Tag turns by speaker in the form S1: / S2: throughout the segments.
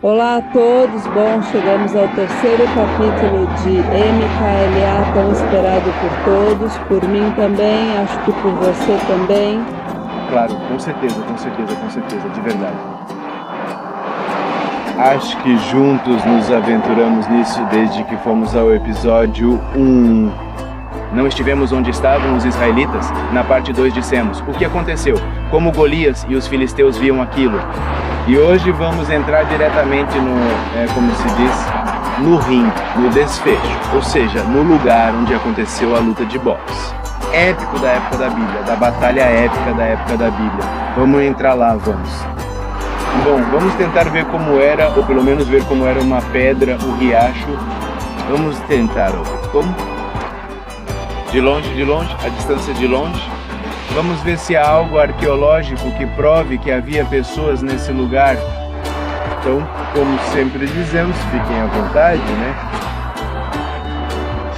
S1: Olá a todos, bom, chegamos ao terceiro capítulo de MKLA, tão esperado por todos, por mim também, acho que por você também.
S2: Claro, com certeza, de verdade. Acho que juntos nos aventuramos nisso desde que fomos ao episódio 1. Não estivemos onde estavam os israelitas? Na parte 2 dissemos o que aconteceu, como Golias e os filisteus viam aquilo. E hoje vamos entrar diretamente como se diz, no ringue, no desfecho, ou seja, no lugar onde aconteceu a luta de boxe. Épico da época da Bíblia, da batalha épica da época da Bíblia. Vamos entrar lá, vamos. Bom, vamos tentar ver como era, ou pelo menos ver como era uma pedra, o riacho. Vamos tentar, como? De longe, a distância de longe. Vamos ver se há algo arqueológico que prove que havia pessoas nesse lugar. Então, como sempre dizemos, fiquem à vontade, né?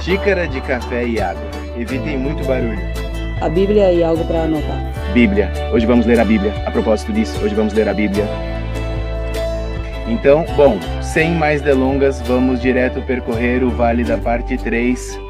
S2: Xícara de café e água. Evitem muito barulho.
S1: A Bíblia e algo para anotar.
S2: Bíblia. Hoje vamos ler a Bíblia. A propósito disso, hoje vamos ler a Bíblia. Então, bom, sem mais delongas, vamos direto percorrer o Vale da Parte 3.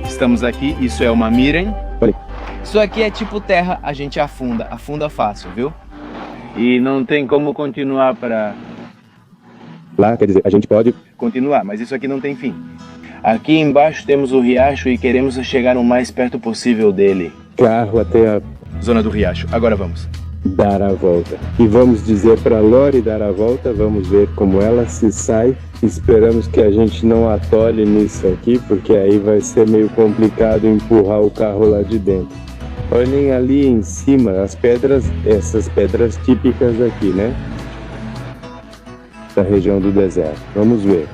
S2: Estamos aqui, isso é uma Miren. Isso aqui é tipo terra, a gente afunda fácil, viu? E não tem como continuar para...
S3: Lá, quer dizer, a gente pode
S2: continuar, mas isso aqui não tem fim. Aqui embaixo temos o riacho e queremos chegar o mais perto possível dele.
S3: carro até a
S2: Zona do riacho, agora vamos.
S3: dar a volta. E vamos dizer para Lori dar a volta, vamos ver como ela se sai. Esperamos que a gente não atole nisso aqui, porque aí vai ser meio complicado empurrar o carro lá de dentro. Olhem ali em cima as pedras, essas pedras típicas aqui, né? Da região do deserto. Vamos ver.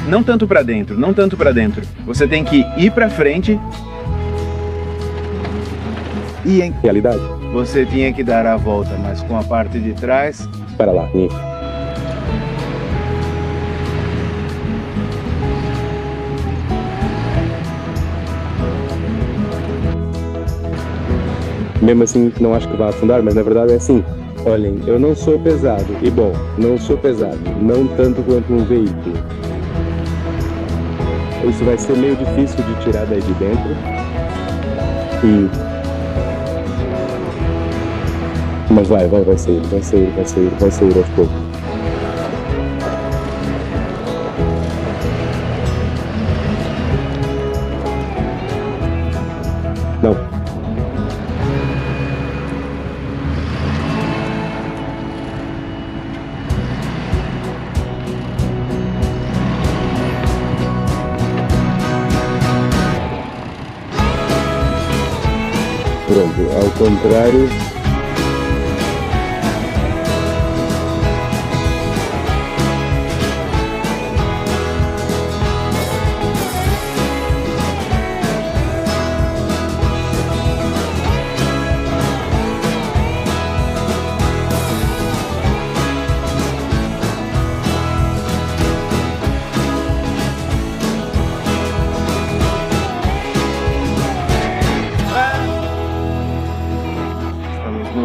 S2: Não tanto para dentro, não tanto para dentro. Você tem que ir para frente. E em
S3: Realidade?
S2: você tinha que dar a volta, mas com a parte de trás.
S3: Para lá, Nick. Mesmo assim, não acho que vai afundar, mas na verdade é assim. Olhem, eu não sou pesado. E bom, não sou pesado. Não tanto quanto um veículo. Isso vai ser meio difícil de tirar daí de dentro. Mas vai sair aos poucos. Não. Pronto, ao contrário.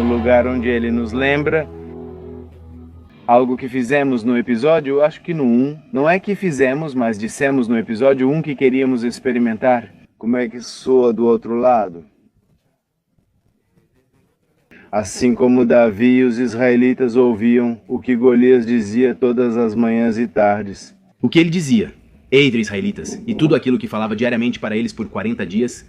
S2: Lugar onde ele nos lembra algo que fizemos no episódio, acho que no 1, não é que fizemos, mas dissemos no episódio 1 que queríamos experimentar. Como é que soa do outro lado? Assim como Davi e os israelitas ouviam o que Golias dizia todas as manhãs e tardes.
S4: O que ele dizia? Ei, israelitas, e tudo aquilo que falava diariamente para eles por 40 dias?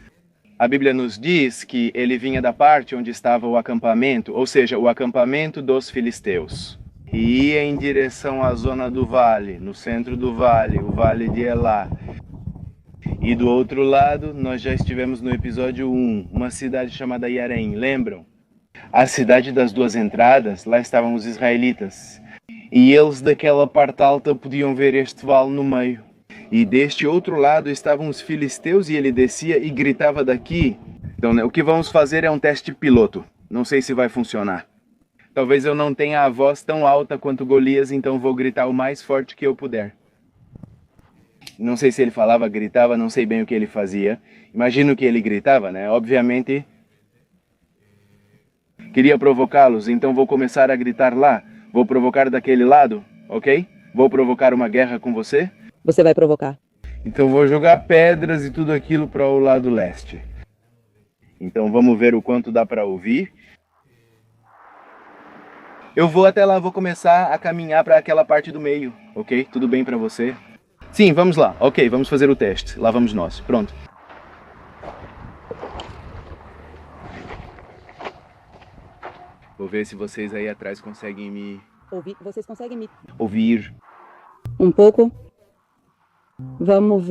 S2: A Bíblia nos diz que ele vinha da parte onde estava o acampamento, ou seja, o acampamento dos filisteus. E ia em direção à zona do vale, no centro do vale, o vale de Elá. E do outro lado, nós já estivemos no episódio 1, uma cidade chamada Yarém, lembram? A cidade das duas entradas, lá estavam os israelitas. E eles daquela parte alta podiam ver este vale no meio. E deste outro lado estavam os filisteus e ele descia e gritava daqui. Então, né, o que vamos fazer é um teste piloto. Não sei se vai funcionar. Talvez eu não tenha a voz tão alta quanto Golias, então vou gritar o mais forte que eu puder. Não sei se ele falava, gritava, não sei bem o que ele fazia. Imagino que ele gritava, né? Obviamente, queria provocá-los, então vou começar a gritar lá. Vou provocar daquele lado, ok? Vou provocar uma guerra com você?
S1: Você vai provocar.
S2: Então vou jogar pedras e tudo aquilo para o lado leste. Então vamos ver o quanto dá para ouvir. Eu vou até lá, vou começar a caminhar para aquela parte do meio, ok? Tudo bem para você? Sim, vamos lá. Ok, vamos fazer o teste. Lá vamos nós. Pronto. Vou ver se vocês aí atrás conseguem me...
S1: Ouvir? Vocês conseguem me...
S2: ouvir.
S1: Um pouco? Vamos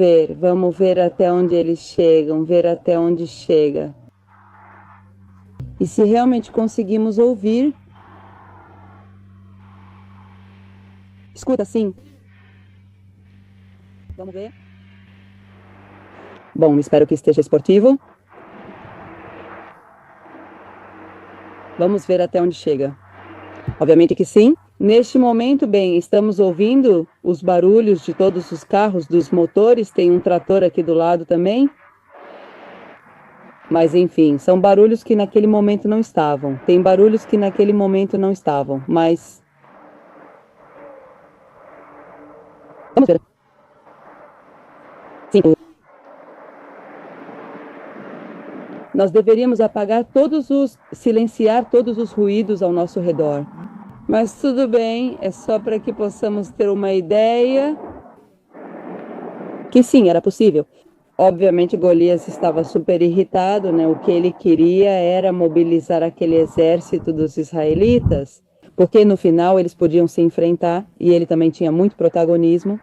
S1: ver até onde eles chegam, ver até onde chega. E se realmente conseguimos ouvir... Escuta, sim. Vamos ver. Bom, espero que esteja esportivo. Vamos ver até onde chega. Obviamente que sim. Neste momento, bem, estamos ouvindo os barulhos de todos os carros, dos motores. Tem um trator aqui do lado também. Mas, enfim, são barulhos que naquele momento não estavam. Tem barulhos que naquele momento não estavam, mas... Vamos ver. Sim. Nós deveríamos silenciar todos os ruídos ao nosso redor. Mas tudo bem, é só para que possamos ter uma ideia. Que sim, era possível. Obviamente Golias estava super irritado, né? O que ele queria era mobilizar aquele exército dos israelitas, porque no final eles podiam se enfrentar e ele também tinha muito protagonismo.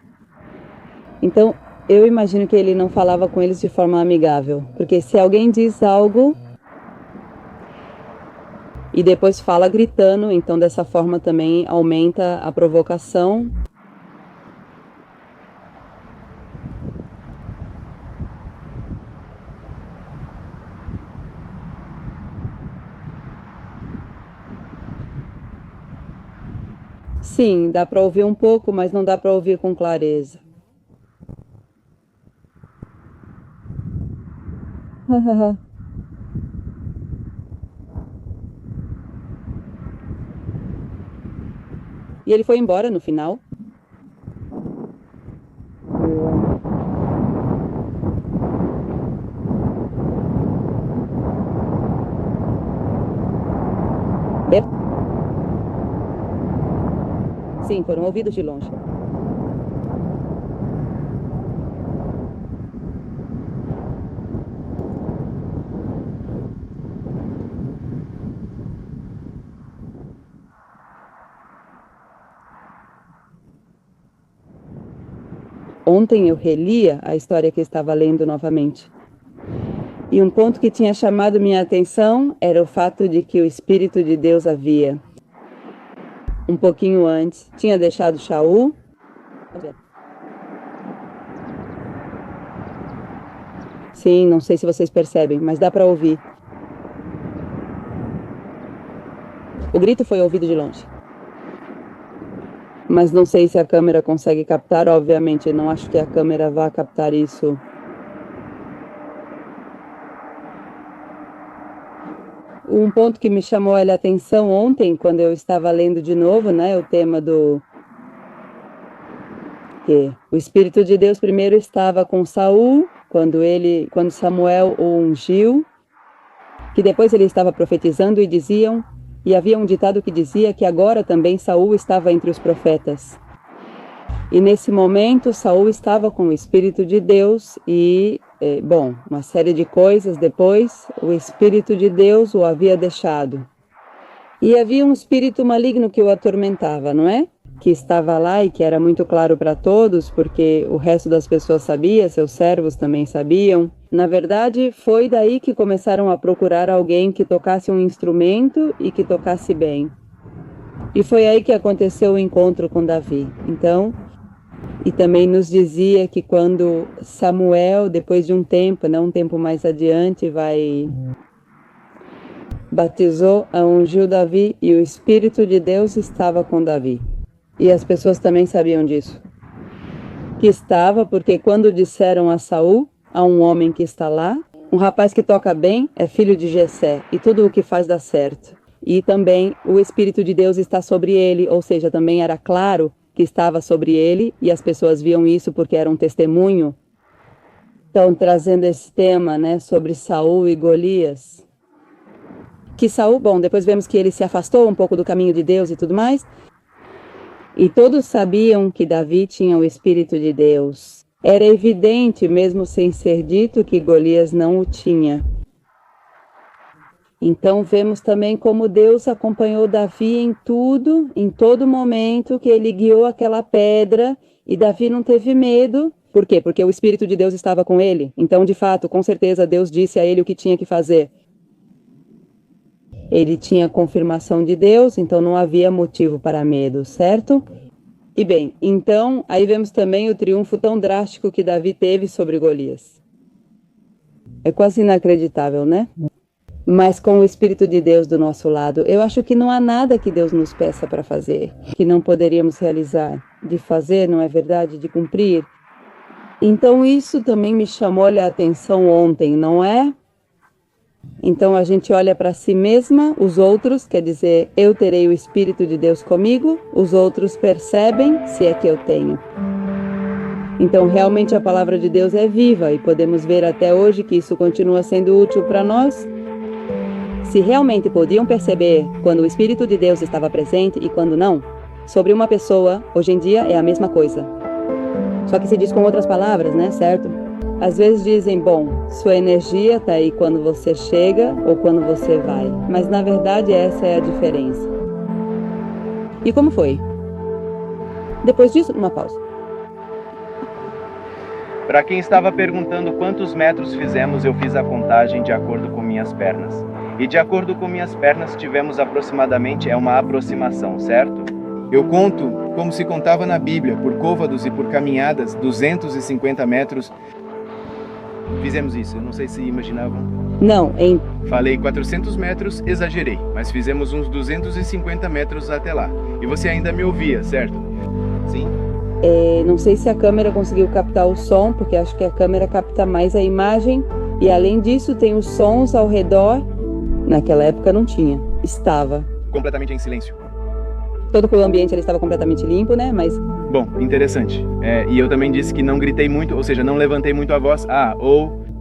S1: Então, eu imagino que ele não falava com eles de forma amigável, porque se alguém diz algo e depois fala gritando, então dessa forma também aumenta a provocação. Sim, dá para ouvir um pouco, mas não dá para ouvir com clareza. E ele foi embora no final. Sim, foram ouvidos de longe. Ontem eu relia a história que estava lendo novamente. E um ponto que tinha chamado minha atenção era o fato de que o Espírito de Deus havia, um pouquinho antes, tinha deixado Shaul. Sim, não sei se vocês percebem, mas dá para ouvir. O grito foi ouvido de longe. Mas não sei se a câmera consegue captar, obviamente, não acho que a câmera vá captar isso. Um ponto que me chamou a atenção ontem, quando eu estava lendo de novo, né, o tema do... que o Espírito de Deus primeiro estava com Saul, quando Samuel o ungiu, que depois ele estava profetizando e havia um ditado que dizia que agora também Saul estava entre os profetas. E nesse momento, Saul estava com o Espírito de Deus e, uma série de coisas depois, o Espírito de Deus o havia deixado. E havia um espírito maligno que o atormentava, não é? Que estava lá e que era muito claro para todos, porque o resto das pessoas sabia, seus servos também sabiam. Na verdade, foi daí que começaram a procurar alguém que tocasse um instrumento e que tocasse bem. E foi aí que aconteceu o encontro com Davi. Então, e também nos dizia que quando Samuel, depois de um tempo, um tempo mais adiante, batizou, ungiu Davi e o Espírito de Deus estava com Davi. E as pessoas também sabiam disso. Que estava, porque quando disseram a Saul, há um homem que está lá, um rapaz que toca bem, é filho de Jessé, e tudo o que faz dá certo. E também o Espírito de Deus está sobre ele, ou seja, também era claro que estava sobre ele, e as pessoas viam isso porque era um testemunho. Então, trazendo esse tema, sobre Saul e Golias. Que Saul, depois vemos que ele se afastou um pouco do caminho de Deus e tudo mais. E todos sabiam que Davi tinha o Espírito de Deus. Era evidente, mesmo sem ser dito, que Golias não o tinha. Então vemos também como Deus acompanhou Davi em tudo, em todo momento, que ele guiou aquela pedra e Davi não teve medo. Por quê? Porque o Espírito de Deus estava com ele. Então, de fato, com certeza, Deus disse a ele o que tinha que fazer. Ele tinha confirmação de Deus, então não havia motivo para medo, certo? E bem, então, aí vemos também o triunfo tão drástico que Davi teve sobre Golias. É quase inacreditável, né? Mas com o Espírito de Deus do nosso lado, eu acho que não há nada que Deus nos peça para fazer, que não poderíamos realizar, de fazer, não é verdade? De cumprir. Então isso também me chamou a atenção ontem, não é? Então a gente olha para si mesma, os outros, quer dizer, eu terei o Espírito de Deus comigo, os outros percebem, se é que eu tenho. Então realmente a palavra de Deus é viva e podemos ver até hoje que isso continua sendo útil para nós. Se realmente podiam perceber quando o Espírito de Deus estava presente e quando não, sobre uma pessoa, hoje em dia é a mesma coisa. Só que se diz com outras palavras, certo? Às vezes dizem, sua energia está aí quando você chega ou quando você vai. Mas na verdade essa é a diferença. E como foi? Depois disso, uma pausa.
S2: Para quem estava perguntando quantos metros fizemos, eu fiz a contagem de acordo com minhas pernas. E de acordo com minhas pernas, tivemos aproximadamente, é uma aproximação, certo? Eu conto como se contava na Bíblia, por côvados e por caminhadas, 250 metros. Fizemos isso, eu não sei se imaginavam.
S1: Não, hein?
S2: Falei 400 metros, exagerei, mas fizemos uns 250 metros até lá. E você ainda me ouvia, certo? Sim?
S1: Não sei se a câmera conseguiu captar o som, porque acho que a câmera capta mais a imagem. E além disso, tem os sons ao redor. Naquela época não tinha. Estava
S2: completamente em silêncio.
S1: Todo o ambiente ele estava completamente limpo, Mas...
S2: Bom, interessante. E eu também disse que não gritei muito, ou seja, não levantei muito a voz.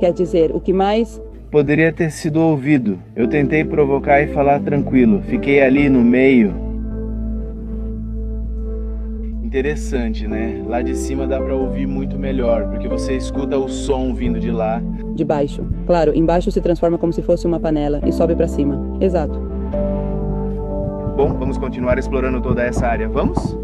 S1: Quer dizer, o que mais...
S2: Poderia ter sido ouvido. Eu tentei provocar e falar tranquilo. Fiquei ali no meio. Interessante, Lá de cima dá pra ouvir muito melhor, porque você escuta o som vindo de lá.
S1: De baixo. Claro, embaixo se transforma como se fosse uma panela e sobe pra cima. Exato.
S2: Bom, vamos continuar explorando toda essa área. Vamos?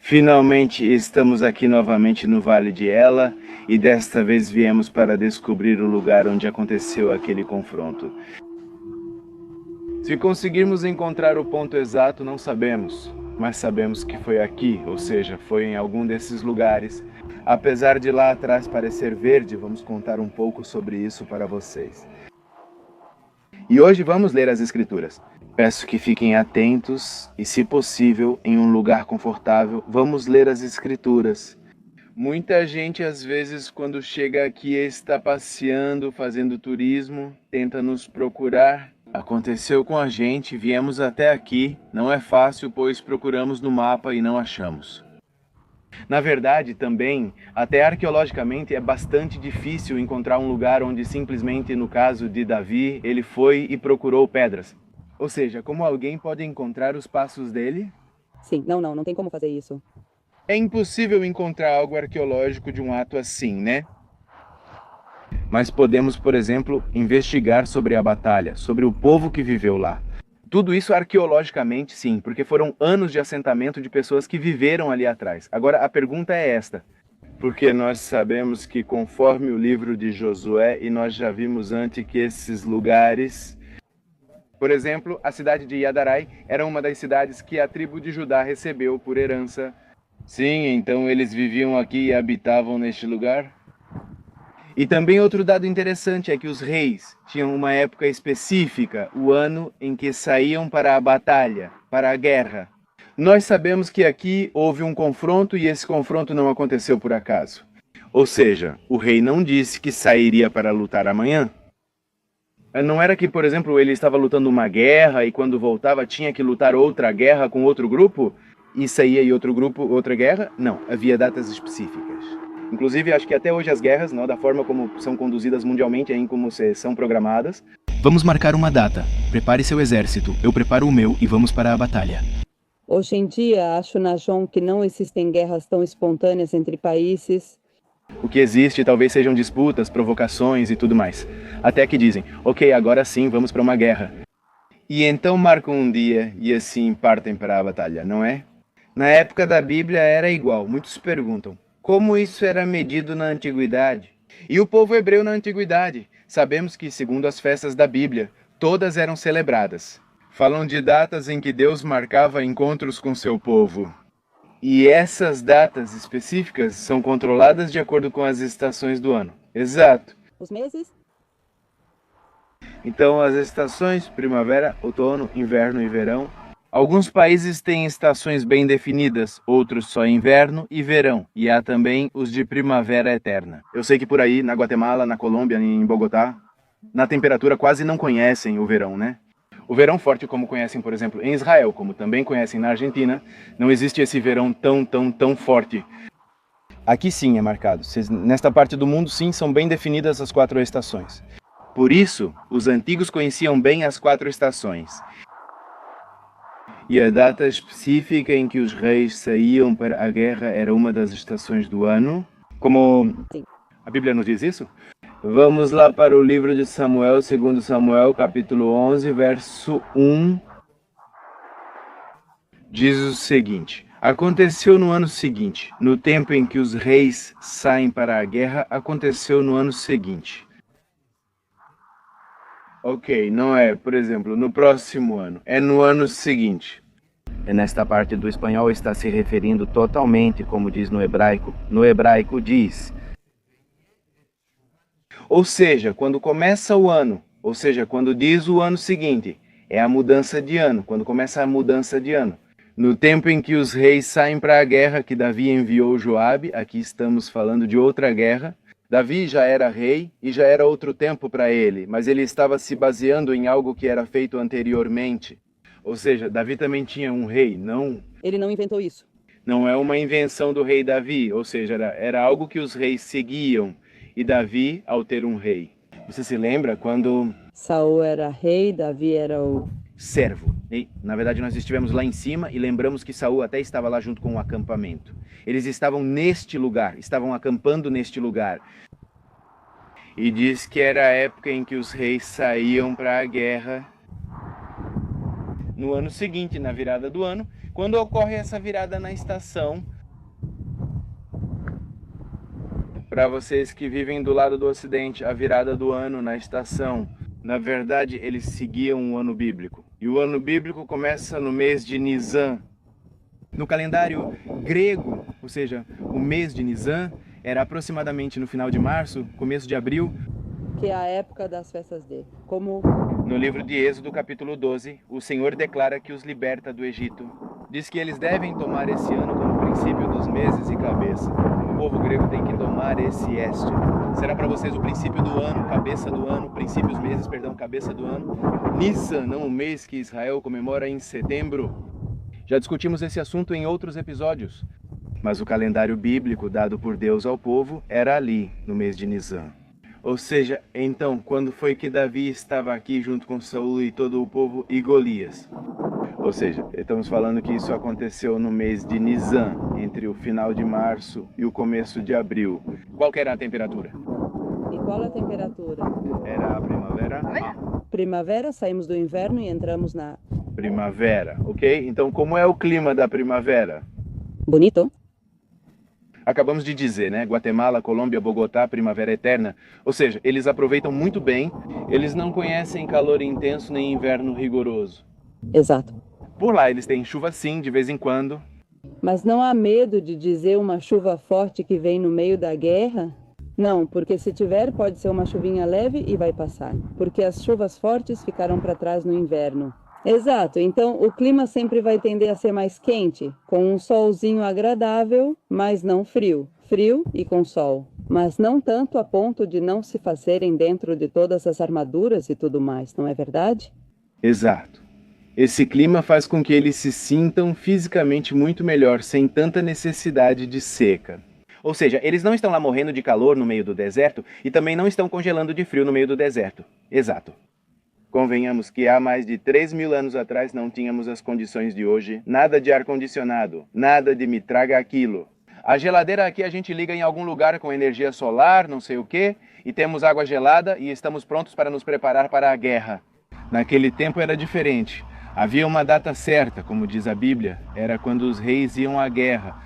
S2: Finalmente estamos aqui novamente no Vale de Ela e desta vez viemos para descobrir o lugar onde aconteceu aquele confronto. Se conseguirmos encontrar o ponto exato, não sabemos, mas sabemos que foi aqui, ou seja, foi em algum desses lugares. Apesar de lá atrás parecer verde, vamos contar um pouco sobre isso para vocês. E hoje vamos ler as Escrituras. Peço que fiquem atentos e, se possível, em um lugar confortável, vamos ler as Escrituras. Muita gente, às vezes, quando chega aqui, está passeando, fazendo turismo, tenta nos procurar. Aconteceu com a gente, viemos até aqui. Não é fácil, pois procuramos no mapa e não achamos. Na verdade, também, até arqueologicamente, é bastante difícil encontrar um lugar onde simplesmente, no caso de Davi, ele foi e procurou pedras. Ou seja, como alguém pode encontrar os passos dele?
S1: Sim, não tem como fazer isso.
S2: É impossível encontrar algo arqueológico de um ato assim, né? Mas podemos, por exemplo, investigar sobre a batalha, sobre o povo que viveu lá. Tudo isso arqueologicamente, sim, porque foram anos de assentamento de pessoas que viveram ali atrás. Agora, a pergunta é esta. Porque nós sabemos que, conforme o livro de Josué, e nós já vimos antes que esses lugares... Por exemplo, a cidade de Yadarai era uma das cidades que a tribo de Judá recebeu por herança. Sim, então eles viviam aqui e habitavam neste lugar? E também outro dado interessante é que os reis tinham uma época específica, o ano em que saíam para a batalha, para a guerra. Nós sabemos que aqui houve um confronto e esse confronto não aconteceu por acaso. Ou seja, o rei não disse que sairia para lutar amanhã. Não era que, por exemplo, ele estava lutando uma guerra e quando voltava tinha que lutar outra guerra com outro grupo? E saía e outro grupo, outra guerra? Não, havia datas específicas. Inclusive, acho que até hoje as guerras, não, da forma como são conduzidas mundialmente, em como são programadas. Vamos marcar uma data. Prepare seu exército, eu preparo o meu e vamos para a batalha.
S1: Hoje em dia, acho, Najon, que não existem guerras tão espontâneas entre países.
S2: O que existe talvez sejam disputas, provocações e tudo mais. Até que dizem, ok, agora sim, vamos para uma guerra. E então marcam um dia e assim partem para a batalha, não é? Na época da Bíblia era igual. Muitos perguntam, como isso era medido na antiguidade? E o povo hebreu na antiguidade? Sabemos que, segundo as festas da Bíblia, todas eram celebradas. Falam de datas em que Deus marcava encontros com seu povo. E essas datas específicas são controladas de acordo com as estações do ano. Exato.
S1: Os meses?
S2: Então, as estações, primavera, outono, inverno e verão. Alguns países têm estações bem definidas, outros só inverno e verão. E há também os de primavera eterna. Eu sei que por aí, na Guatemala, na Colômbia, em Bogotá, na temperatura quase não conhecem o verão, né? O verão forte, como conhecem, por exemplo, em Israel, como também conhecem na Argentina, não existe esse verão tão forte. Aqui sim é marcado. Nesta parte do mundo, sim, são bem definidas as 4 estações. Por isso, os antigos conheciam bem as 4 estações. E a data específica em que os reis saíam para a guerra era uma das estações do ano. Como a Bíblia nos diz isso? Vamos lá para o livro de Samuel, 2 Samuel, capítulo 11, verso 1. Diz o seguinte: aconteceu no ano seguinte, no tempo em que os reis saem para a guerra, aconteceu no ano seguinte. Ok, não é, por exemplo, no próximo ano, é no ano seguinte. Nesta parte do espanhol está se referindo totalmente, como diz no hebraico. No hebraico diz... Ou seja, quando começa o ano, ou seja, quando diz o ano seguinte, é a mudança de ano, quando começa a mudança de ano. No tempo em que os reis saem para a guerra, que Davi enviou Joabe, aqui estamos falando de outra guerra. Davi já era rei e já era outro tempo para ele, mas ele estava se baseando em algo que era feito anteriormente. Ou seja, Davi também tinha um rei, não...
S1: Ele não inventou isso.
S2: Não é uma invenção do rei Davi, ou seja, era algo que os reis seguiam. E Davi, ao ter um rei. Você se lembra quando...
S1: Saul era rei, Davi era o...
S2: servo. E, na verdade, nós estivemos lá em cima e lembramos que Saul até estava lá junto com o acampamento. Eles estavam neste lugar, estavam acampando neste lugar. E diz que era a época em que os reis saíam para a guerra. No ano seguinte, na virada do ano, quando ocorre essa virada na estação, Para vocês que vivem do lado do Ocidente, a virada do ano na estação, na verdade, eles seguiam um ano bíblico. E o ano bíblico começa no mês de Nisan. No calendário grego, ou seja, o mês de Nisan, era aproximadamente no final de março, começo de abril,
S1: que é a época das festas dele. Como
S2: no livro de Êxodo, capítulo 12, o Senhor declara que os liberta do Egito. Diz que eles devem tomar esse ano como princípio dos meses e cabeça. O povo grego tem que tomar esse Estia. Será para vocês o princípio do ano, cabeça do ano, princípios meses, perdão, cabeça do ano. Nissan, não o mês que Israel comemora em setembro. Já discutimos esse assunto em outros episódios. Mas o calendário bíblico dado por Deus ao povo era ali, no mês de Nisan. Ou seja, então, quando foi que Davi estava aqui junto com Saul e todo o povo e Golias? Ou seja, estamos falando que isso aconteceu no mês de Nisan, entre o final de março e o começo de abril. Qual que era a temperatura?
S1: E qual a temperatura?
S2: Era a primavera?
S1: Primavera, saímos do inverno e entramos na
S2: Primavera, ok? Então, como é o clima da primavera?
S1: Bonito.
S2: Acabamos de dizer, né? Guatemala, Colômbia, Bogotá, primavera eterna. Ou seja, eles aproveitam muito bem, eles não conhecem calor intenso nem inverno rigoroso.
S1: Exato.
S2: Por lá eles têm chuva sim, de vez em quando.
S1: Mas não há medo de dizer uma chuva forte que vem no meio da guerra? Não, porque se tiver, pode ser uma chuvinha leve e vai passar. Porque as chuvas fortes ficaram para trás no inverno. Exato, então o clima sempre vai tender a ser mais quente, com um solzinho agradável, mas não frio. Frio e com sol. Mas não tanto a ponto de não se fazerem dentro de todas as armaduras e tudo mais, não é verdade?
S2: Exato. Esse clima faz com que eles se sintam fisicamente muito melhor, sem tanta necessidade de seca. Ou seja, eles não estão lá morrendo de calor no meio do deserto e também não estão congelando de frio no meio do deserto. Exato. Convenhamos que há mais de 3.000 anos atrás não tínhamos as condições de hoje. Nada de ar-condicionado, nada de me traga aquilo. A geladeira aqui a gente liga em algum lugar com energia solar, não sei o quê, e temos água gelada e estamos prontos para nos preparar para a guerra. Naquele tempo era diferente. Havia uma data certa, como diz a Bíblia, era quando os reis iam à guerra.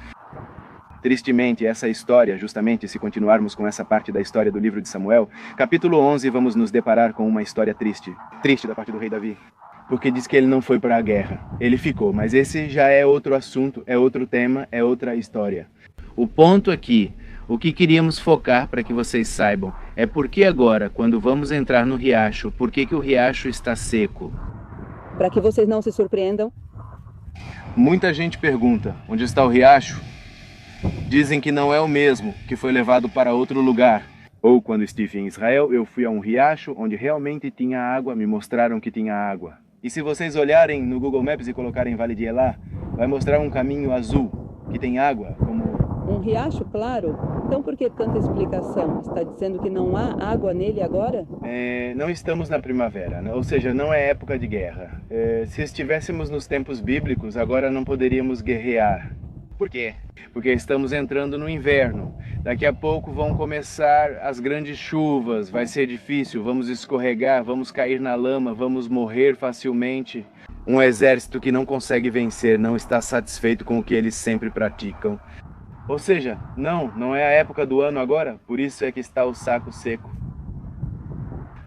S2: Tristemente, essa história, justamente se continuarmos com essa parte da história do livro de Samuel, capítulo 11, vamos nos deparar com uma história triste. Triste da parte do rei Davi. Porque diz que ele não foi para a guerra. Ele ficou, mas esse já é outro assunto, é outro tema, é outra história. O ponto aqui, o que queríamos focar para que vocês saibam, é por que agora, quando vamos entrar no riacho, por que o riacho está seco?
S1: Para que vocês não se surpreendam.
S2: Muita gente pergunta, onde está o riacho? Dizem que não é o mesmo, que foi levado para outro lugar. Ou quando estive em Israel, eu fui a um riacho onde realmente tinha água, me mostraram que tinha água. E se vocês olharem no Google Maps e colocarem Vale de Elá, vai mostrar um caminho azul, que tem água, como...
S1: Um riacho, claro. Então por que tanta explicação? Está dizendo que não há água nele agora?
S2: Não estamos na primavera, né? Ou seja, não é época de guerra. Se estivéssemos nos tempos bíblicos, agora não poderíamos guerrear. Por quê? Porque estamos entrando no inverno. Daqui a pouco vão começar as grandes chuvas, vai ser difícil, vamos escorregar, vamos cair na lama, vamos morrer facilmente. Um exército que não consegue vencer, não está satisfeito com o que eles sempre praticam. Ou seja, não é a época do ano agora, por isso é que está o saco seco.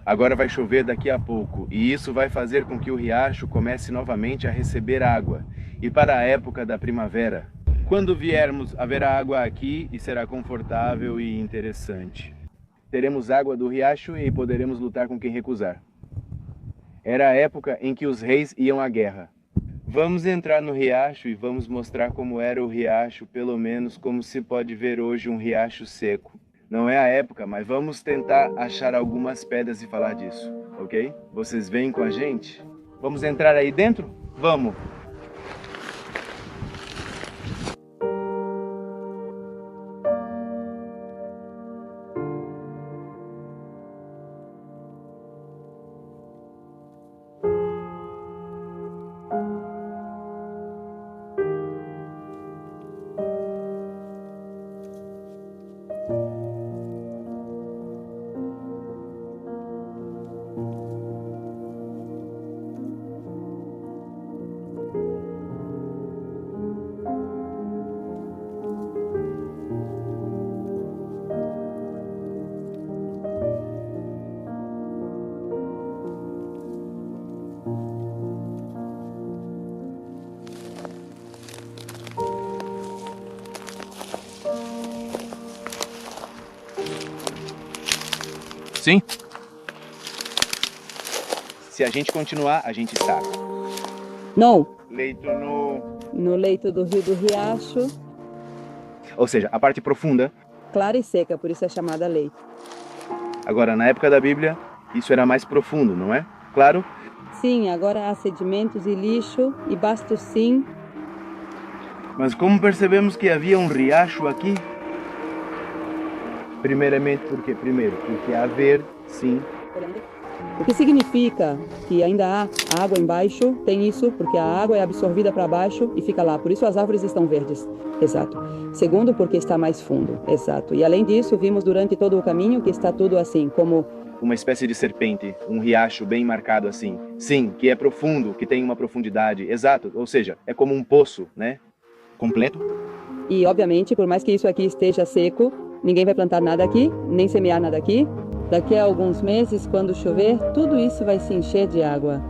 S2: Agora vai chover daqui a pouco, e isso vai fazer com que o riacho comece novamente a receber água. E para a época da primavera, quando viermos, haverá água aqui e será confortável e interessante. Teremos água do riacho e poderemos lutar com quem recusar. Era a época em que os reis iam à guerra. Vamos entrar no riacho e vamos mostrar como era o riacho, pelo menos como se pode ver hoje um riacho seco. Não é a época, mas vamos tentar achar algumas pedras e falar disso, ok? Vocês vêm com a gente? Vamos entrar aí dentro? Vamos! Sim. Se a gente continuar, a gente está.
S1: Não,
S2: Leito
S1: no leito do rio do riacho,
S2: Ou seja, a parte profunda.
S1: clara e seca, por isso é chamada leito.
S2: Agora, na época da Bíblia, isso era mais profundo, não é? Claro.
S1: Sim, agora há sedimentos e lixo, e basta sim.
S2: Mas como percebemos que havia um riacho aqui? Primeiramente, porque haver, sim.
S1: O que significa que ainda há água embaixo, tem isso, porque a água é absorvida para baixo e fica lá, por isso as árvores estão verdes. Exato. Segundo, porque está mais fundo. Exato. E além disso, vimos durante todo o caminho que está tudo assim, como
S2: Uma espécie de serpente, um riacho bem marcado assim. Sim, que é profundo, que tem uma profundidade. Exato, ou seja, é como um poço, né? Completo.
S1: E, obviamente, por mais que isso aqui esteja seco, ninguém vai plantar nada aqui, nem semear nada aqui. Daqui a alguns meses, quando chover, tudo isso vai se encher de água.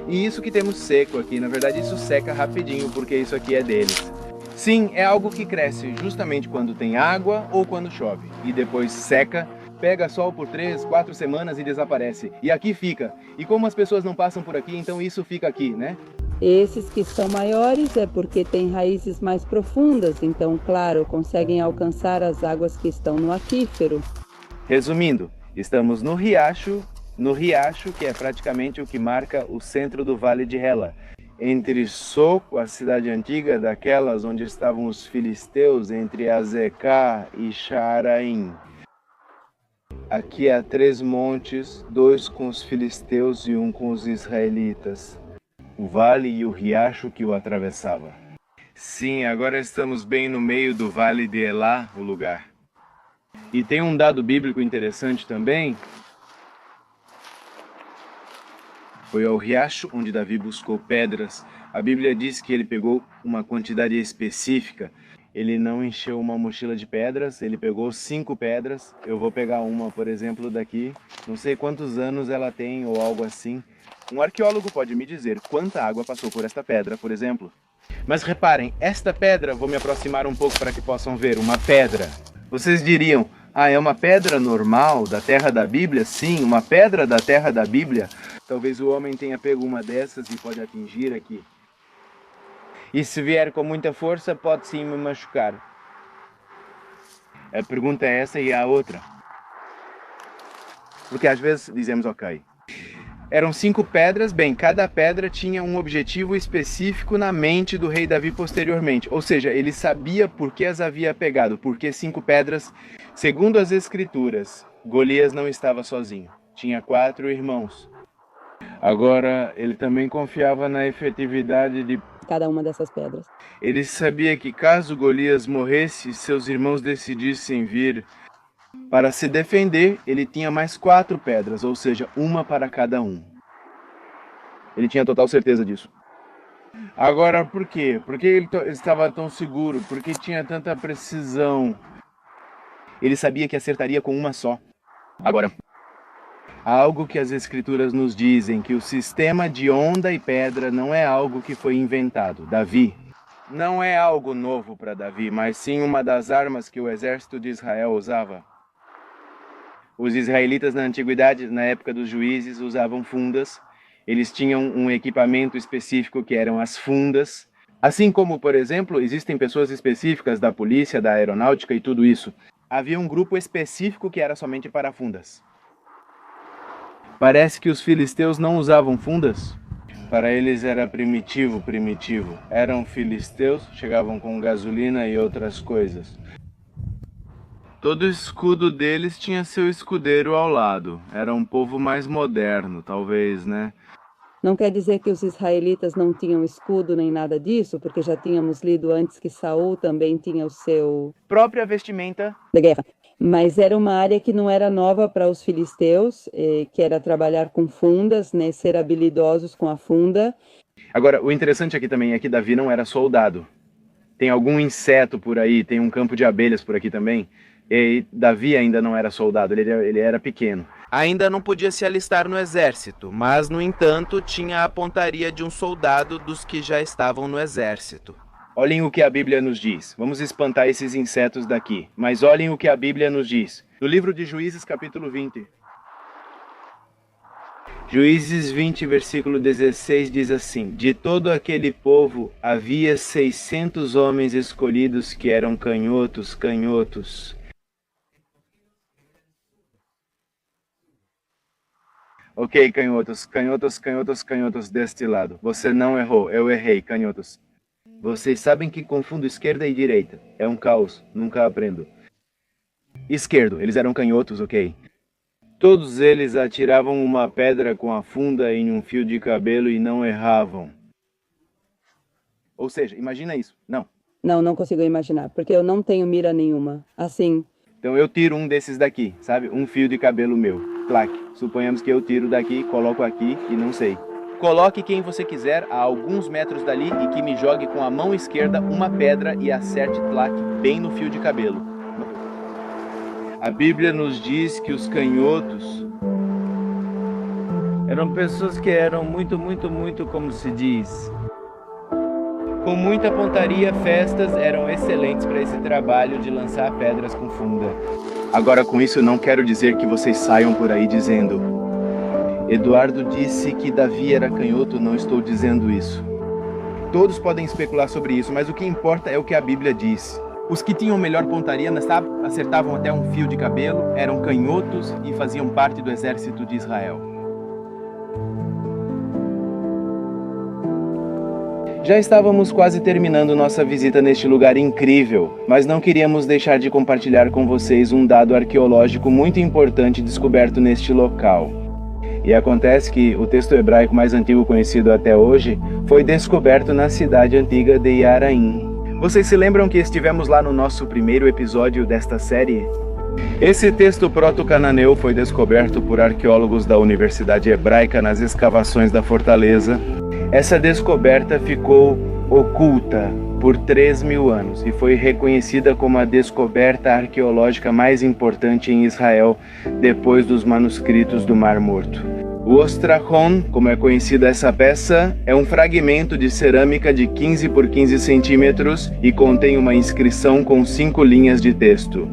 S2: E isso que temos seco aqui, na verdade isso seca rapidinho, porque isso aqui é deles. Sim, é algo que cresce justamente quando tem água ou quando chove. E depois seca, pega sol por 3, 4 semanas e desaparece. E aqui fica. E como as pessoas não passam por aqui, então isso fica aqui, né?
S1: Esses que são maiores é porque têm raízes mais profundas, então, claro, conseguem alcançar as águas que estão no aquífero.
S2: Resumindo, estamos no riacho que é praticamente o que marca o centro do Vale de Hela. Entre Soco, a cidade antiga, daquelas onde estavam os filisteus, entre Azecá e Shaaraim. Aqui há 3 montes, 2 com os filisteus e 1 com os israelitas. O vale e o riacho que o atravessava. Sim, agora estamos bem no meio do Vale de Elá, o lugar. E tem um dado bíblico interessante também. Foi ao riacho onde Davi buscou pedras. A Bíblia diz que ele pegou uma quantidade específica. Ele não encheu uma mochila de pedras, ele pegou 5 pedras. Eu vou pegar uma, por exemplo, daqui. Não sei quantos anos ela tem ou algo assim. Um arqueólogo pode me dizer quanta água passou por esta pedra, por exemplo. Mas reparem, esta pedra, vou me aproximar um pouco para que possam ver, uma pedra. Vocês diriam, é uma pedra normal da terra da Bíblia? Sim, uma pedra da terra da Bíblia. Talvez o homem tenha pego uma dessas e pode atingir aqui. E se vier com muita força, pode sim me machucar. A pergunta é essa e a outra. Porque às vezes dizemos, ok, eram 5 pedras, bem, cada pedra tinha um objetivo específico na mente do rei Davi posteriormente. Ou seja, ele sabia por que as havia pegado, porque 5 pedras, segundo as escrituras, Golias não estava sozinho, tinha 4 irmãos. Agora, ele também confiava na efetividade de
S1: Cada uma dessas pedras.
S2: Ele sabia que caso Golias morresse, seus irmãos decidissem vir para se defender, ele tinha mais 4 pedras, ou seja, uma para cada um. Ele tinha total certeza disso. Agora, por quê? Por que ele estava tão seguro? Por que tinha tanta precisão? Ele sabia que acertaria com uma só. Agora, há algo que as escrituras nos dizem, que o sistema de onda e pedra não é algo que foi inventado. Davi não é algo novo para Davi, mas sim uma das armas que o exército de Israel usava. Os israelitas na antiguidade, na época dos juízes, usavam fundas. Eles tinham um equipamento específico que eram as fundas. Assim como, por exemplo, existem pessoas específicas da polícia, da aeronáutica e tudo isso. Havia um grupo específico que era somente para fundas. Parece que os filisteus não usavam fundas. Para eles era primitivo. Eram filisteus, chegavam com gasolina e outras coisas. Todo escudo deles tinha seu escudeiro ao lado. Era um povo mais moderno, talvez, né?
S1: Não quer dizer que os israelitas não tinham escudo nem nada disso, porque já tínhamos lido antes que Saul também tinha o seu
S2: Própria vestimenta
S1: da guerra. Mas era uma área que não era nova para os filisteus, que era trabalhar com fundas, né, ser habilidosos com a funda.
S2: Agora, o interessante aqui também é que Davi não era soldado. Tem algum inseto por aí, tem um campo de abelhas por aqui também. E Davi ainda não era soldado, ele era pequeno. Ainda não podia se alistar no exército, mas, no entanto, tinha a pontaria de um soldado dos que já estavam no exército. Olhem o que a Bíblia nos diz. Vamos espantar esses insetos daqui. Mas olhem o que a Bíblia nos diz. No livro de Juízes, capítulo 20. Juízes 20, versículo 16 diz assim: de todo aquele povo havia 600 homens escolhidos que eram canhotos. Ok, canhotos deste lado. Você não errou, eu errei, canhotos. Vocês sabem que confundo esquerda e direita. É um caos, nunca aprendo. Esquerdo, eles eram canhotos, ok? Todos eles atiravam uma pedra com a funda em um fio de cabelo e não erravam. Ou seja, imagina isso. Não.
S1: Não consigo imaginar, porque eu não tenho mira nenhuma. Assim.
S2: Então eu tiro um desses daqui, sabe? Um fio de cabelo meu. Claque. Suponhamos que eu tiro daqui, coloco aqui e não sei. Coloque quem você quiser a alguns metros dali e que me jogue com a mão esquerda uma pedra e acerte claque bem no fio de cabelo. A Bíblia nos diz que os canhotos eram pessoas que eram muito, como se diz, com muita pontaria. Festas eram excelentes para esse trabalho de lançar pedras com funda. Agora, com isso, eu não quero dizer que vocês saiam por aí dizendo: Eduardo disse que Davi era canhoto. Não estou dizendo isso. Todos podem especular sobre isso, mas o que importa é o que a Bíblia diz. Os que tinham melhor pontaria, acertavam até um fio de cabelo, eram canhotos e faziam parte do exército de Israel. Já estávamos quase terminando nossa visita neste lugar incrível, mas não queríamos deixar de compartilhar com vocês um dado arqueológico muito importante descoberto neste local. E acontece que o texto hebraico mais antigo conhecido até hoje foi descoberto na cidade antiga de Yaraim. Vocês se lembram que estivemos lá no nosso primeiro episódio desta série? Esse texto proto-cananeu foi descoberto por arqueólogos da Universidade Hebraica nas escavações da fortaleza. Essa descoberta ficou oculta por 3.000 anos e foi reconhecida como a descoberta arqueológica mais importante em Israel depois dos manuscritos do Mar Morto. O ostrachon, como é conhecida essa peça, é um fragmento de cerâmica de 15 por 15 centímetros e contém uma inscrição com 5 linhas de texto.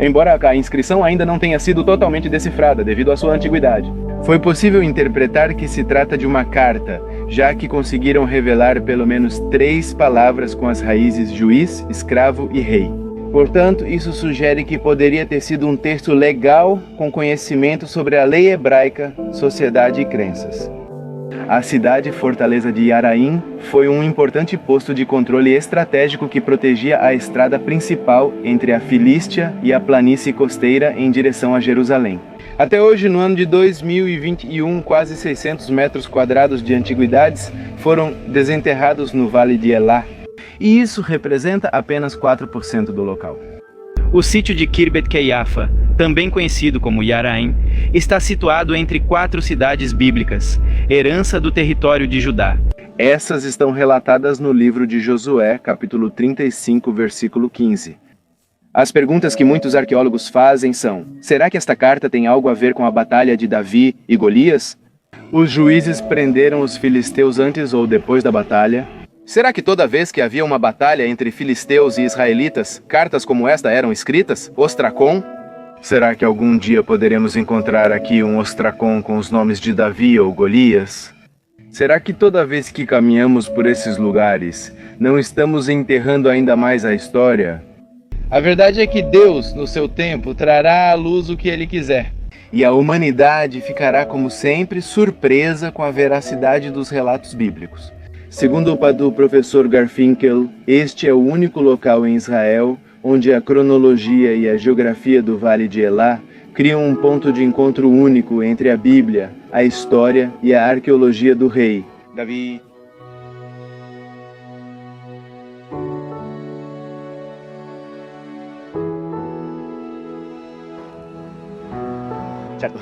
S2: Embora a inscrição ainda não tenha sido totalmente decifrada devido à sua antiguidade, foi possível interpretar que se trata de uma carta, já que conseguiram revelar pelo menos 3 palavras com as raízes juiz, escravo e rei. Portanto, isso sugere que poderia ter sido um texto legal com conhecimento sobre a lei hebraica, sociedade e crenças. A cidade fortaleza de Yaraim foi um importante posto de controle estratégico que protegia a estrada principal entre a Filístia e a planície costeira em direção a Jerusalém. Até hoje, no ano de 2021, quase 600 metros quadrados de antiguidades foram desenterrados no Vale de Elá, e isso representa apenas 4% do local. O sítio de Kirbet Keiafa, também conhecido como Yaraim, está situado entre 4 cidades bíblicas, herança do território de Judá. Essas estão relatadas no livro de Josué, capítulo 35, versículo 15. As perguntas que muitos arqueólogos fazem são: será que esta carta tem algo a ver com a batalha de Davi e Golias? Os juízes prenderam os filisteus antes ou depois da batalha? Será que toda vez que havia uma batalha entre filisteus e israelitas, cartas como esta eram escritas? Ostracon? Será que algum dia poderemos encontrar aqui um ostracon com os nomes de Davi ou Golias? Será que toda vez que caminhamos por esses lugares, não estamos enterrando ainda mais a história? A verdade é que Deus, no seu tempo, trará à luz o que Ele quiser. E a humanidade ficará, como sempre, surpresa com a veracidade dos relatos bíblicos. Segundo o professor Garfinkel, este é o único local em Israel onde a cronologia e a geografia do Vale de Elá criam um ponto de encontro único entre a Bíblia, a história e a arqueologia do rei Davi. Certo.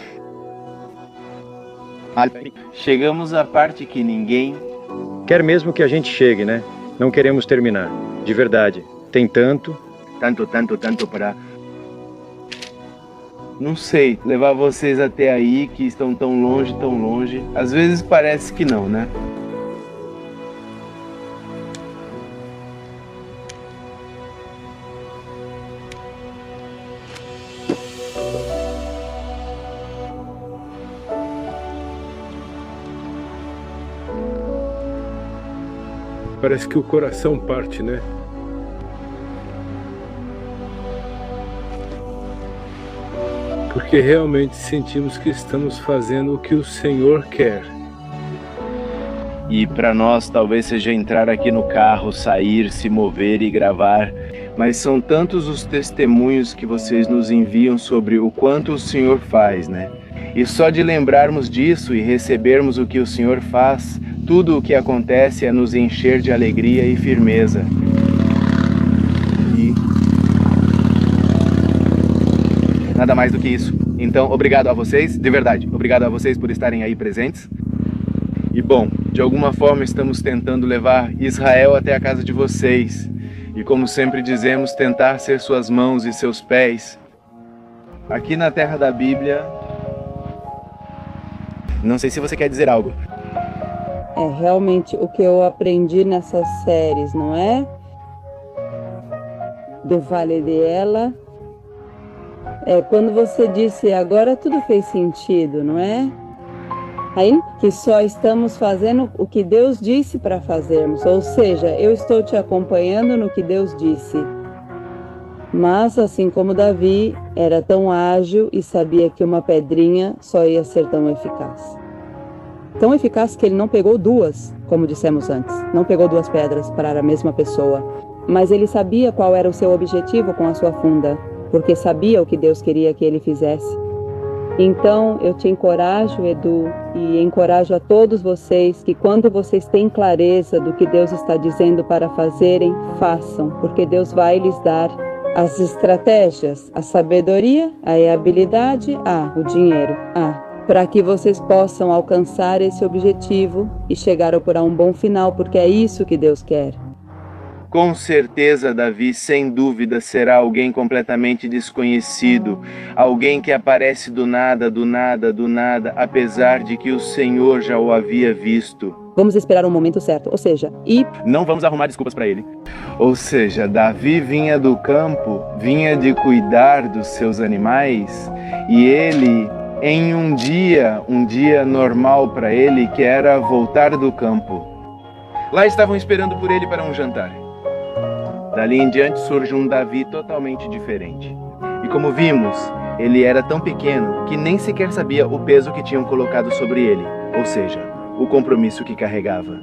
S2: Chegamos à parte que ninguém
S4: quer mesmo que a gente chegue, né? Não queremos terminar. De verdade. Tem tanto
S2: para... Não sei, levar vocês até aí que estão tão longe. Às vezes parece que não, né?
S3: Parece que o coração parte, né? Porque realmente sentimos que estamos fazendo o que o Senhor quer.
S2: E para nós talvez seja entrar aqui no carro, sair, se mover e gravar. Mas são tantos os testemunhos que vocês nos enviam sobre o quanto o Senhor faz, né? E só de lembrarmos disso e recebermos o que o Senhor faz, tudo o que acontece é nos encher de alegria e firmeza. E nada mais do que isso. Então, obrigado a vocês, de verdade, obrigado a vocês por estarem aí presentes. E bom, de alguma forma estamos tentando levar Israel até a casa de vocês. E como sempre dizemos, tentar ser suas mãos e seus pés. Aqui na terra da Bíblia... Não sei se você quer dizer algo.
S1: É realmente o que eu aprendi nessas séries, não é? Do Vale de Ela. Quando você disse, agora tudo fez sentido, não é? Aí, que só estamos fazendo o que Deus disse para fazermos, ou seja, eu estou te acompanhando no que Deus disse. Mas, assim como Davi, era tão ágil e sabia que uma pedrinha só ia ser tão eficaz. Tão eficaz que ele não pegou duas, como dissemos antes, não pegou duas pedras para a mesma pessoa, mas ele sabia qual era o seu objetivo com a sua funda, porque sabia o que Deus queria que ele fizesse. Então, eu te encorajo, Edu, e encorajo a todos vocês que quando vocês têm clareza do que Deus está dizendo para fazerem, façam, porque Deus vai lhes dar as estratégias, a sabedoria, a habilidade, o dinheiro, para que vocês possam alcançar esse objetivo e chegar por um bom final, porque é isso que Deus quer.
S2: Com certeza, Davi, sem dúvida, será alguém completamente desconhecido, alguém que aparece do nada, apesar de que o Senhor já o havia visto.
S1: Vamos esperar o momento certo, ou seja,
S2: não vamos arrumar desculpas para ele. Ou seja, Davi vinha do campo, vinha de cuidar dos seus animais, e ele, em um dia normal para ele, que era voltar do campo. Lá estavam esperando por ele para um jantar. Dali em diante surge um Davi totalmente diferente. E como vimos, ele era tão pequeno que nem sequer sabia o peso que tinham colocado sobre ele, ou seja, o compromisso que carregava.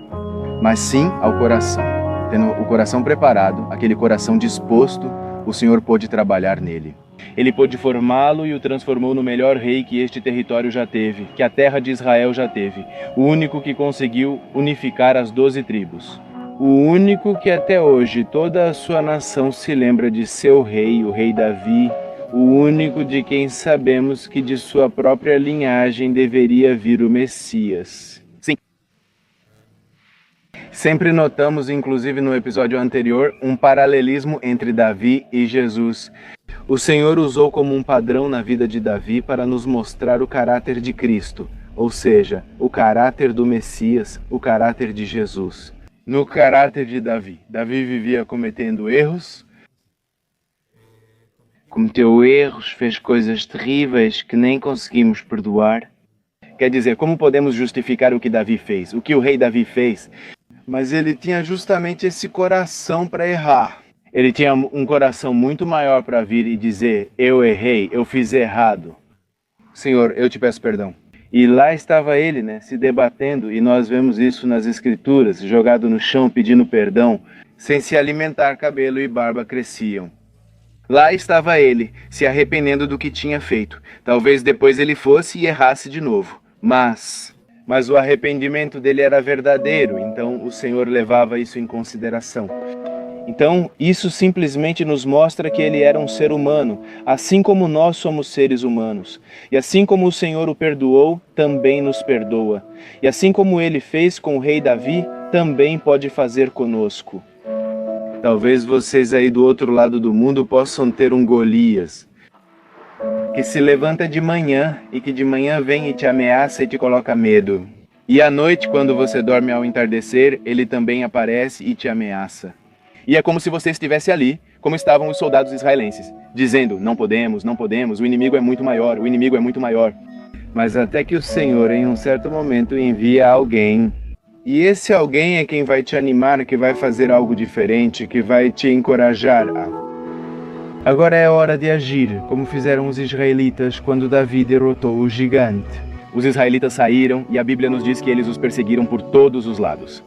S2: Mas sim ao coração. Tendo o coração preparado, aquele coração disposto, o Senhor pôde trabalhar nele. Ele pôde formá-lo e o transformou no melhor rei que este território já teve, que a terra de Israel já teve, o único que conseguiu unificar as 12 tribos. O único que até hoje toda a sua nação se lembra de seu rei, o rei Davi, o único de quem sabemos que de sua própria linhagem deveria vir o Messias. Sim. Sempre notamos, inclusive no episódio anterior, um paralelismo entre Davi e Jesus. O Senhor usou como um padrão na vida de Davi para nos mostrar o caráter de Cristo, ou seja, o caráter do Messias, o caráter de Jesus. No caráter de Davi, Davi vivia cometendo erros, cometeu erros, fez coisas terríveis que nem conseguimos perdoar. Quer dizer, como podemos justificar o que Davi fez, o que o rei Davi fez? Mas ele tinha justamente esse coração para errar. Ele tinha um coração muito maior para vir e dizer, eu errei, eu fiz errado. Senhor, eu te peço perdão. E lá estava ele, se debatendo, e nós vemos isso nas escrituras, jogado no chão pedindo perdão, sem se alimentar, cabelo e barba cresciam. Lá estava ele, se arrependendo do que tinha feito. Talvez depois ele fosse e errasse de novo. Mas o arrependimento dele era verdadeiro, então o Senhor levava isso em consideração. Então, isso simplesmente nos mostra que ele era um ser humano, assim como nós somos seres humanos. E assim como o Senhor o perdoou, também nos perdoa. E assim como ele fez com o rei Davi, também pode fazer conosco. Talvez vocês aí do outro lado do mundo possam ter um Golias, que se levanta de manhã e que de manhã vem e te ameaça e te coloca medo. E à noite, quando você dorme ao entardecer, ele também aparece e te ameaça. E é como se você estivesse ali, como estavam os soldados israelenses, dizendo, não podemos, o inimigo é muito maior, o inimigo é muito maior. Mas até que o Senhor, em um certo momento, envia alguém E esse alguém é quem vai te animar, que vai fazer algo diferente, que vai te encorajar a... Agora é hora de agir, como fizeram os israelitas quando Davi derrotou o gigante. Os israelitas saíram e a Bíblia nos diz que eles os perseguiram por todos os lados.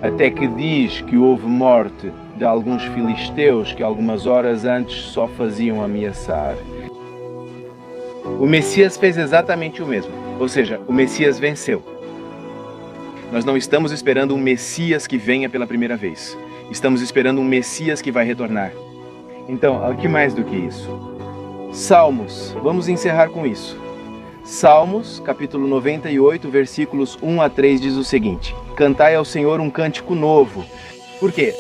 S2: Até que diz que houve morte de alguns filisteus que algumas horas antes só faziam ameaçar. O Messias fez exatamente o mesmo, ou seja, o Messias venceu. Nós não estamos esperando um Messias que venha pela primeira vez. Estamos esperando um Messias que vai retornar. Então, o que mais do que isso? Salmos, vamos encerrar com isso. Salmos, capítulo 98, versículos 1 a 3 diz o seguinte: Cantai ao Senhor um cântico novo. Por quê?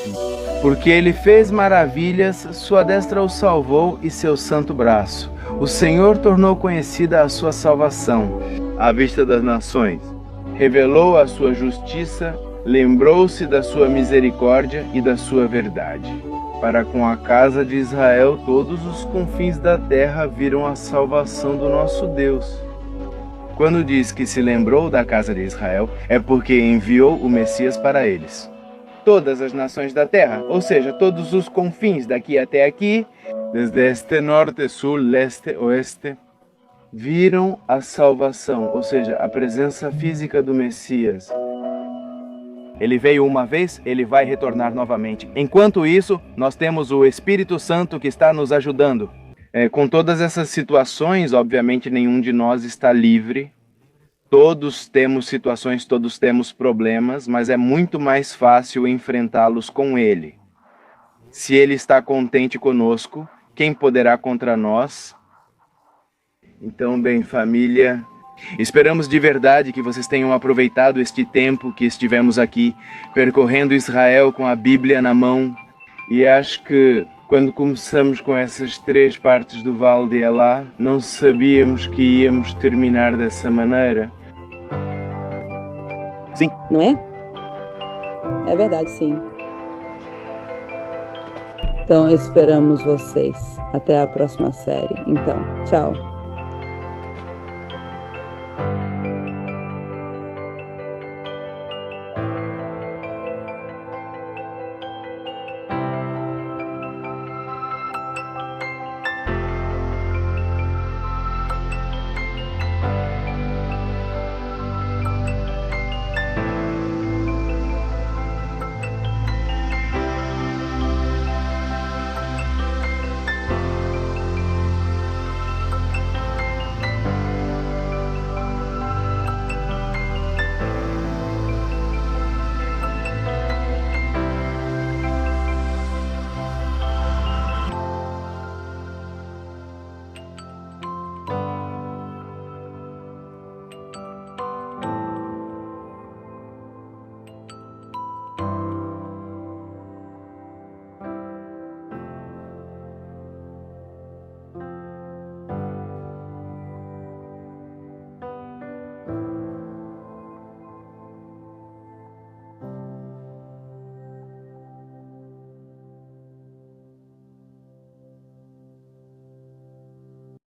S2: Porque Ele fez maravilhas, sua destra o salvou e seu santo braço. O Senhor tornou conhecida a sua salvação à vista das nações. Revelou a sua justiça, lembrou-se da sua misericórdia e da sua verdade. Para com a casa de Israel, todos os confins da terra viram a salvação do nosso Deus. Quando diz que se lembrou da casa de Israel, é porque enviou o Messias para eles. Todas as nações da terra, ou seja, todos os confins daqui até aqui, desde este norte, sul, leste, oeste, viram a salvação, ou seja, a presença física do Messias. Ele veio uma vez, ele vai retornar novamente. Enquanto isso, nós temos o Espírito Santo que está nos ajudando. Com todas essas situações, obviamente nenhum de nós está livre. Todos temos situações, todos temos problemas, mas é muito mais fácil enfrentá-los com Ele. Se Ele está contente conosco, quem poderá contra nós? Então, bem, família, esperamos de verdade que vocês tenham aproveitado este tempo que estivemos aqui, percorrendo Israel com a Bíblia na mão. E acho que quando começamos com essas 3 partes do Vale de Elá, não sabíamos que íamos terminar dessa maneira.
S1: Sim. Não é? É verdade, sim. Então, esperamos vocês. Até a próxima série. Então, tchau.